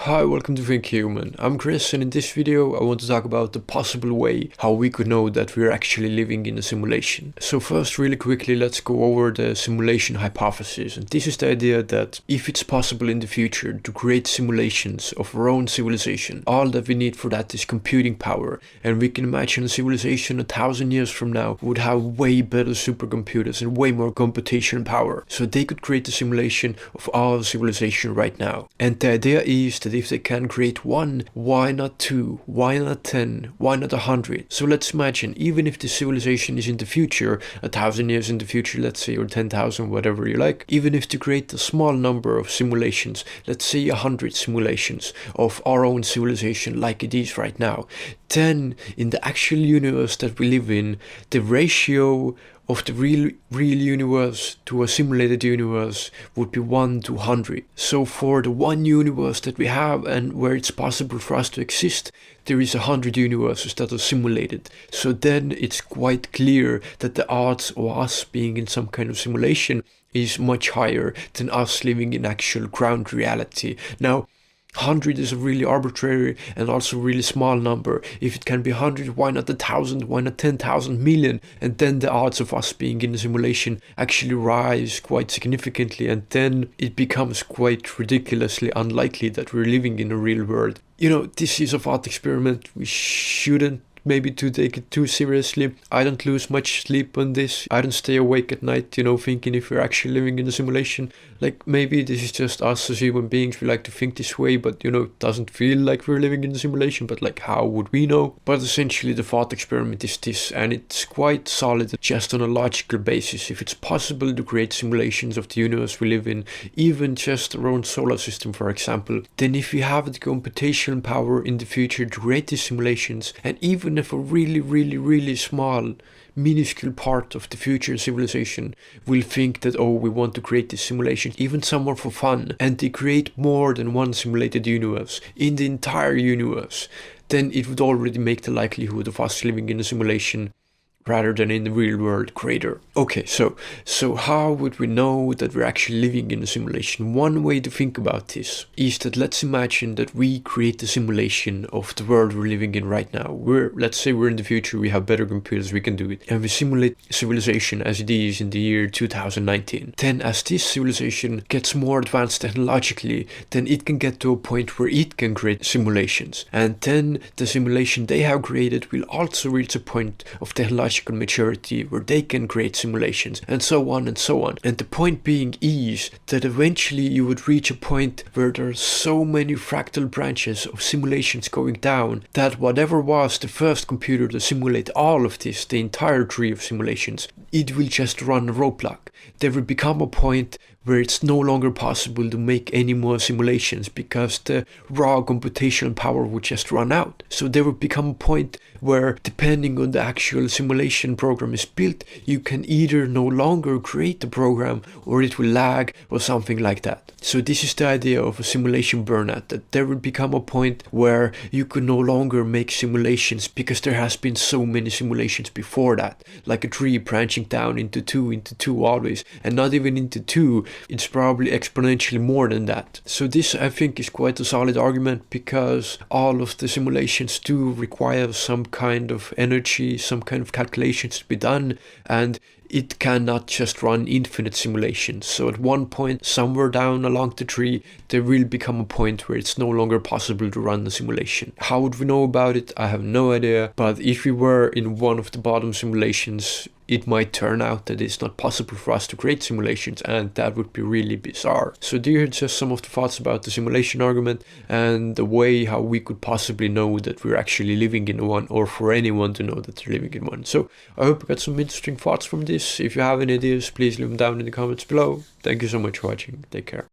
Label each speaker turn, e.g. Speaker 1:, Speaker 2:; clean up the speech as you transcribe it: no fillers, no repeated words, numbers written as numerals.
Speaker 1: Hi, welcome to Think Human. I'm Chris, and in this video I want to talk about the possible way how we could know that we're actually living in a simulation. So first, really quickly, let's go over the simulation hypothesis. And this is the idea that if it's possible in the future to create simulations of our own civilization, all that we need for that is computing power. And we can imagine a civilization 1,000 years from now would have way better supercomputers and way more computational power. So they could create a simulation of our civilization right now. And the idea is that if they can create one, why not two? Why not 10? Why not 100? So let's imagine, even if the civilization is in the future, 1,000 years in the future, let's say, or 10,000, whatever you like, even if to create a small number of simulations, let's say 100 simulations of our own civilization like it is right now, then in the actual universe that we live in, the ratio of the real universe to a simulated universe would be 1 to 100. So for the one universe that we have and where it's possible for us to exist, there is 100 universes that are simulated. So then it's quite clear that the odds of us being in some kind of simulation is much higher than us living in actual ground reality. Now, 100 is a really arbitrary and also really small number. If it can be 100, why not 1,000? Why not 10,000 million? And then the odds of us being in a simulation actually rise quite significantly, and then it becomes quite ridiculously unlikely that we're living in a real world. You know, this is a thought experiment. We shouldn't maybe to take it too seriously. I don't lose much sleep on this. I don't stay awake at night, thinking if we're actually living in a simulation. Like, maybe this is just us as human beings. We like to think this way, but it doesn't feel like we're living in a simulation. But like, how would we know? But essentially the thought experiment is this, and it's quite solid just on a logical basis. If it's possible to create simulations of the universe we live in, even just our own solar system, for example, then if we have the computational power in the future to create these simulations, and even if a really small minuscule part of the future civilization will think that, oh, we want to create this simulation, even somewhere for fun, and they create more than one simulated universe in the entire universe, then it would already make the likelihood of us living in a simulation rather than in the real world greater. Okay, so how would we know that we're actually living in a simulation? One way to think about this is that let's imagine that we create a simulation of the world we're living in right now. Let's say we're in the future, we have better computers, we can do it, and we simulate civilization as it is in the year 2019. Then as this civilization gets more advanced technologically, then it can get to a point where it can create simulations. And then the simulation they have created will also reach a point of technological maturity where they can create simulations, and so on and so on. And the point being is that eventually you would reach a point where there are so many fractal branches of simulations going down that whatever was the first computer to simulate all of this, the entire tree of simulations, it will just run a roadblock. There will become a point where it's no longer possible to make any more simulations because the raw computational power would just run out. So there will become a point where, depending on the actual simulation program is built, you can either no longer create the program or it will lag or something like that. So this is the idea of a simulation burnout, that there will become a point where you can no longer make simulations because there has been so many simulations before that, like a tree branching down into two always, and not even into two, it's probably exponentially more than that. So this, I think, is quite a solid argument because all of the simulations do require some kind of energy, some kind of calculations to be done, and it cannot just run infinite simulations. So at one point, somewhere down along the tree, there will become a point where it's no longer possible to run the simulation. How would we know about it? I have no idea. But if we were in one of the bottom simulations, it might turn out that it's not possible for us to create simulations, and that would be really bizarre. So these are just some of the thoughts about the simulation argument and the way how we could possibly know that we're actually living in one, or for anyone to know that they're living in one. So I hope you got some interesting thoughts from this. If you have any ideas, please leave them down in the comments below. Thank you so much for watching. Take care.